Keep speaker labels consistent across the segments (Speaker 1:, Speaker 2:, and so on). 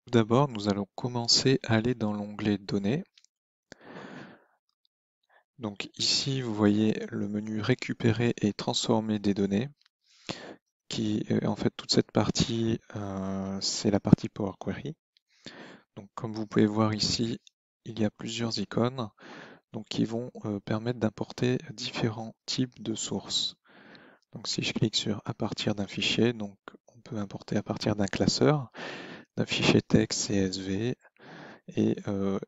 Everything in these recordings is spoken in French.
Speaker 1: Tout d'abord, nous allons commencer à aller dans l'onglet Données. Donc ici, vous voyez le menu Récupérer et transformer des données, qui en fait toute cette partie, c'est la partie Power Query. Donc comme vous pouvez voir ici, il y a plusieurs icônes donc, qui vont permettre d'importer différents types de sources. Donc si je clique sur à partir d'un fichier, donc on peut importer à partir d'un classeur, d'un fichier texte CSV et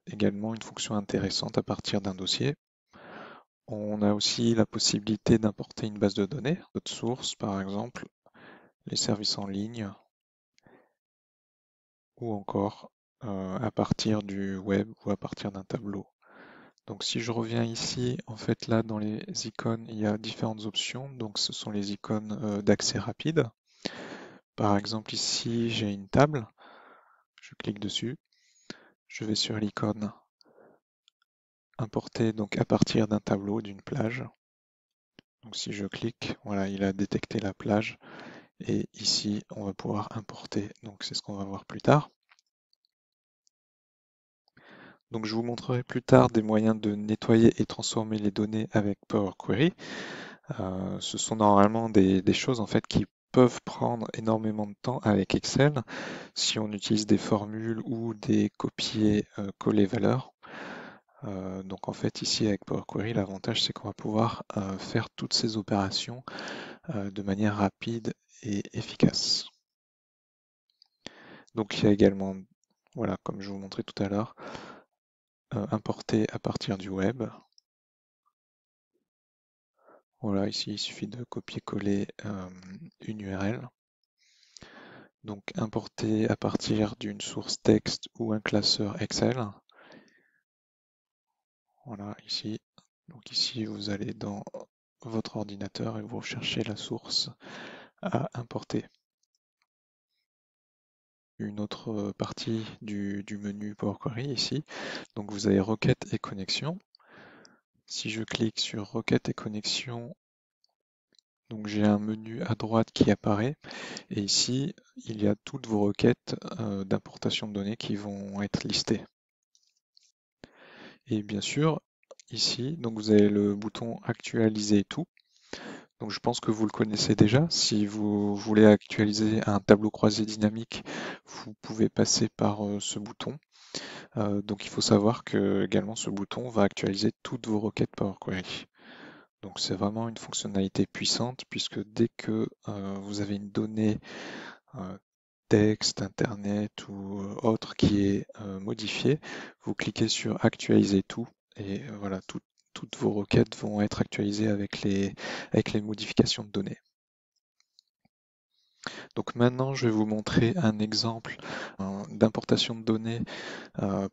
Speaker 1: également une fonction intéressante à partir d'un dossier. On a aussi la possibilité d'importer une base de données, d'autres sources par exemple, les services en ligne ou encore à partir du web ou à partir d'un tableau. Donc si je reviens ici, en fait là dans les icônes, il y a différentes options. Donc ce sont les icônes d'accès rapide. Par exemple ici, j'ai une table, je clique dessus, je vais sur l'icône importer donc à partir d'un tableau, d'une plage. Donc si je clique, voilà, il a détecté la plage. Et ici, on va pouvoir importer. Donc c'est ce qu'on va voir plus tard. Donc je vous montrerai plus tard des moyens de nettoyer et transformer les données avec Power Query. Ce sont normalement des choses en fait qui peuvent prendre énormément de temps avec Excel si on utilise des formules ou des copier-coller valeurs. Donc en fait ici avec Power Query, l'avantage c'est qu'on va pouvoir faire toutes ces opérations de manière rapide et efficace. Donc il y a également, voilà, comme je vous montrais tout à l'heure, importer à partir du web. Voilà, ici il suffit de copier-coller une URL. Donc importer à partir d'une source texte ou un classeur Excel. Voilà, ici. Donc ici vous allez dans votre ordinateur et vous recherchez la source à importer. Une autre partie du menu Power Query ici. Donc vous avez requête et connexion. Si je clique sur requête et connexion, donc j'ai un menu à droite qui apparaît et ici il y a toutes vos requêtes d'importation de données qui vont être listées. Et bien sûr ici donc vous avez le bouton actualiser tout. Donc je pense que vous le connaissez déjà. Si vous voulez actualiser un tableau croisé dynamique, vous pouvez passer par ce bouton. Donc il faut savoir que également ce bouton va actualiser toutes vos requêtes Power Query. Donc c'est vraiment une fonctionnalité puissante puisque dès que vous avez une donnée texte, internet ou autre qui est modifiée, vous cliquez sur actualiser tout et voilà, toutes vos requêtes vont être actualisées avec les modifications de données. Donc maintenant, je vais vous montrer un exemple d'importation de données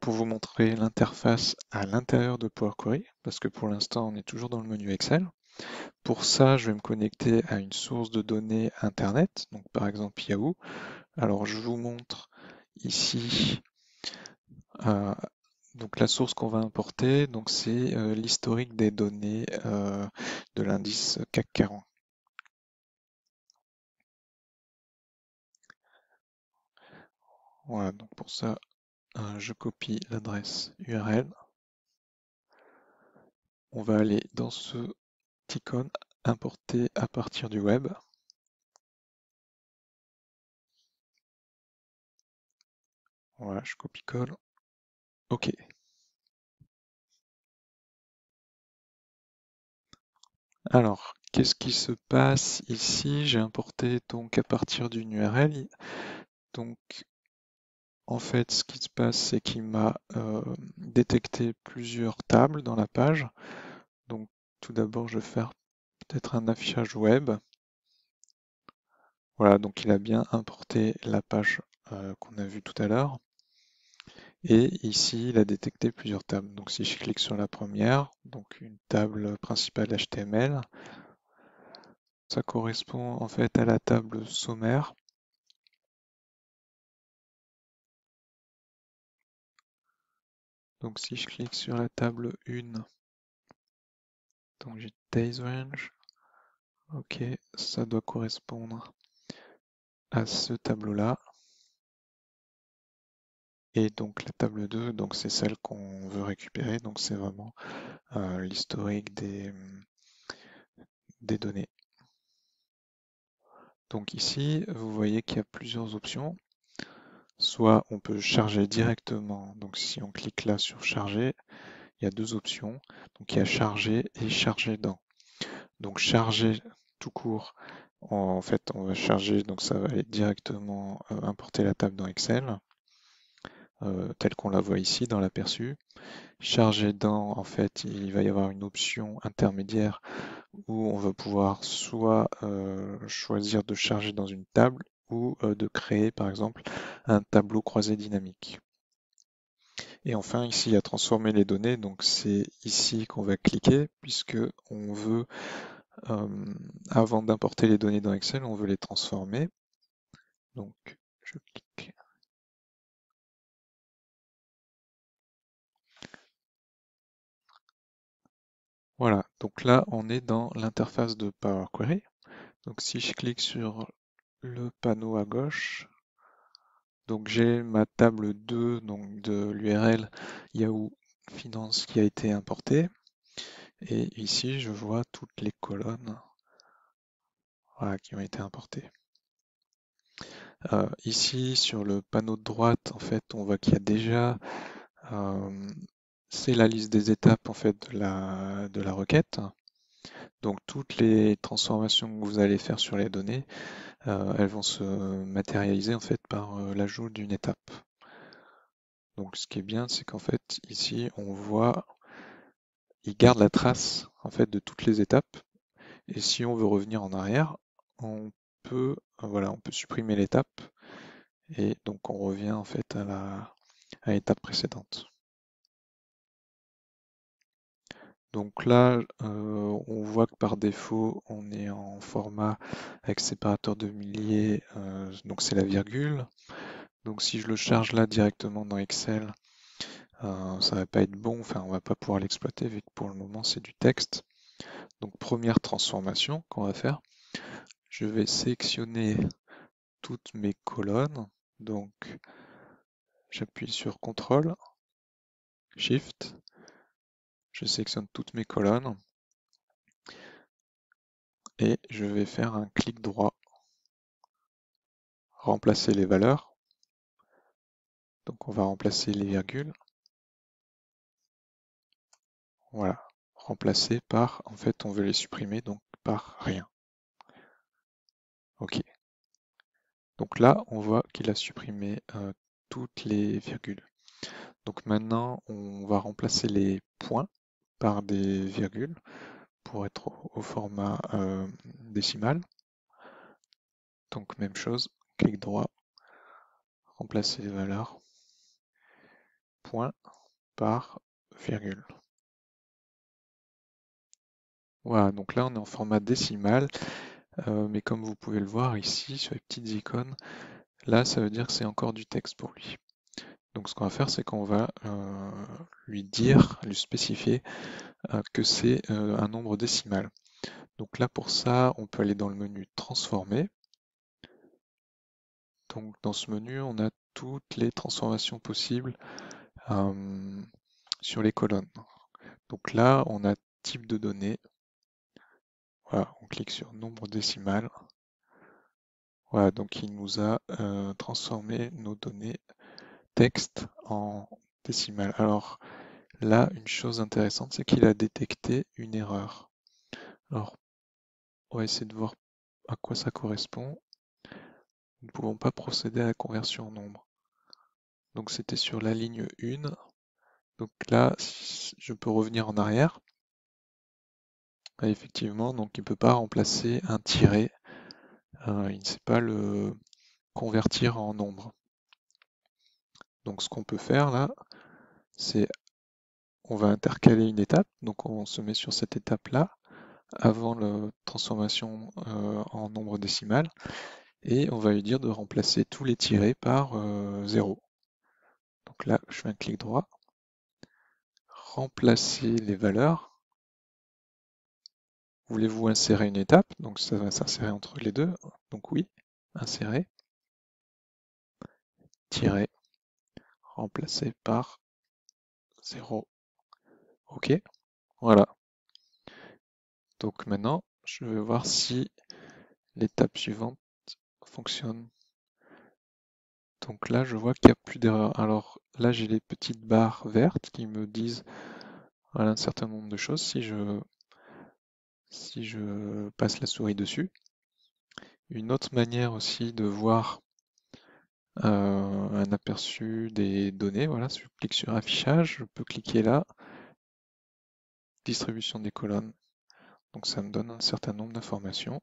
Speaker 1: pour vous montrer l'interface à l'intérieur de Power Query, parce que pour l'instant, on est toujours dans le menu Excel. Pour ça, je vais me connecter à une source de données Internet, donc par exemple Yahoo. Alors, je vous montre ici donc la source qu'on va importer, donc c'est l'historique des données de l'indice CAC 40. Voilà, donc pour ça, je copie l'adresse URL. On va aller dans ce icône importer à partir du web. Voilà, je copie-colle. OK. Alors, qu'est-ce qui se passe ici? J'ai importé donc à partir d'une URL. Donc, en fait, ce qui se passe, c'est qu'il m'a détecté plusieurs tables dans la page. Donc, tout d'abord, je vais faire peut-être un affichage web. Voilà, donc il a bien importé la page qu'on a vue tout à l'heure. Et ici, il a détecté plusieurs tables. Donc si je clique sur la première, donc une table principale HTML, ça correspond en fait à la table sommaire. Donc si je clique sur la table 1, donc j'ai Days Range, ok, ça doit correspondre à ce tableau-là. Et donc la table 2, donc c'est celle qu'on veut récupérer, donc c'est vraiment l'historique des données. Donc ici, vous voyez qu'il y a plusieurs options. Soit on peut charger directement, donc si on clique là sur charger, il y a deux options. Donc il y a charger et charger dans. Donc charger tout court, en fait on va charger, donc ça va aller directement importer la table dans Excel, telle qu'on la voit ici dans l'aperçu. Charger dans, en fait, il va y avoir une option intermédiaire où on va pouvoir soit choisir de charger dans une table ou de créer par exemple un tableau croisé dynamique. Et enfin ici il y a transformer les données, donc c'est ici qu'on va cliquer puisque on veut, avant d'importer les données dans Excel, on veut les transformer. Donc je clique. Voilà, donc là on est dans l'interface de Power Query. Donc si je clique sur le panneau à gauche, donc j'ai ma table 2 donc de l'URL Yahoo Finance qui a été importée. Et ici, je vois toutes les colonnes voilà, qui ont été importées. Ici, sur le panneau de droite, en fait, on voit qu'il y a déjà, c'est la liste des étapes en fait de la requête. Donc toutes les transformations que vous allez faire sur les données, elles vont se matérialiser en fait par l'ajout d'une étape. Donc ce qui est bien, c'est qu'en fait ici on voit, il garde la trace en fait de toutes les étapes. Et si on veut revenir en arrière, on peut, voilà, on peut supprimer l'étape et donc on revient en fait à l'étape précédente. Donc là, on voit que par défaut, on est en format avec séparateur de milliers, donc c'est la virgule. Donc si je le charge là directement dans Excel, ça va pas être bon, enfin on va pas pouvoir l'exploiter vu que pour le moment c'est du texte. Donc première transformation qu'on va faire, je vais sélectionner toutes mes colonnes. Donc j'appuie sur CTRL, SHIFT, je sélectionne toutes mes colonnes et je vais faire un clic droit, remplacer les valeurs. Donc on va remplacer les virgules. Voilà, remplacer par, en fait on veut les supprimer, donc par rien. Ok. Donc là on voit qu'il a supprimé toutes les virgules. Donc maintenant on va remplacer les points par des virgules pour être au format décimal. Donc même chose, clic droit, remplacer les valeurs, point par virgule. Voilà, donc là on est en format décimal, mais comme vous pouvez le voir ici sur les petites icônes, là ça veut dire que c'est encore du texte pour lui. Donc ce qu'on va faire, c'est qu'on va lui dire, lui spécifier que c'est un nombre décimal. Donc là pour ça, on peut aller dans le menu transformer. Donc dans ce menu, on a toutes les transformations possibles sur les colonnes. Donc là, on a type de données. Voilà, on clique sur nombre décimal. Voilà, donc il nous a transformé nos données texte en décimal. Alors là, une chose intéressante, c'est qu'il a détecté une erreur. Alors, on va essayer de voir à quoi ça correspond. Nous ne pouvons pas procéder à la conversion en nombre. Donc c'était sur la ligne 1. Donc là, je peux revenir en arrière. Et effectivement, donc il ne peut pas remplacer un tiret. Il ne sait pas le convertir en nombre. Donc ce qu'on peut faire là, c'est on va intercaler une étape. Donc on se met sur cette étape-là avant la transformation en nombre décimal. Et on va lui dire de remplacer tous les tirets par 0. Donc là, je fais un clic droit, remplacer les valeurs. Voulez-vous insérer une étape? Donc ça va s'insérer entre les deux. Donc oui, insérer, tirer, remplacé par 0. OK, voilà. Donc maintenant, je vais voir si l'étape suivante fonctionne. Donc là, je vois qu'il n'y a plus d'erreur. Alors là, j'ai les petites barres vertes qui me disent voilà, un certain nombre de choses si je passe la souris dessus. Une autre manière aussi de voir un aperçu des données, voilà, si je clique sur affichage, je peux cliquer là, distribution des colonnes. Donc ça me donne un certain nombre d'informations.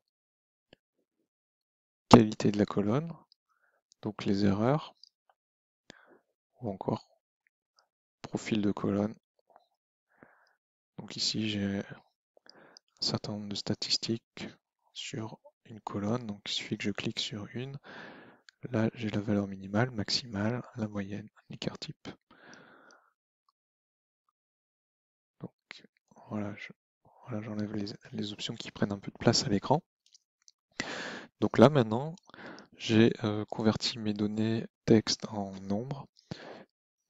Speaker 1: Qualité de la colonne, donc les erreurs, ou encore profil de colonne. Donc ici j'ai un certain nombre de statistiques sur une colonne, donc il suffit que je clique sur une. Là j'ai la valeur minimale, maximale, la moyenne, l'écart type. Donc voilà, j'enlève les options qui prennent un peu de place à l'écran. Donc là maintenant, j'ai converti mes données texte en nombres.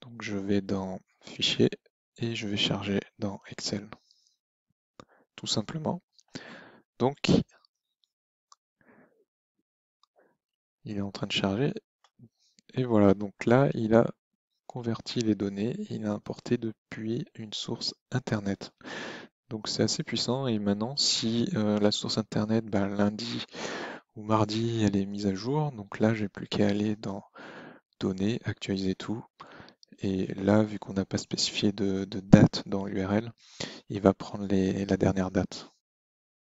Speaker 1: Donc je vais dans Fichier et je vais charger dans Excel, tout simplement. Donc il est en train de charger et voilà. Donc là, il a converti les données, il a importé depuis une source Internet. Donc c'est assez puissant et maintenant, si la source Internet, lundi ou mardi, elle est mise à jour, donc là, j'ai plus qu'à aller dans Données, actualiser tout. Et là, vu qu'on n'a pas spécifié de date dans l'URL, il va prendre la dernière date.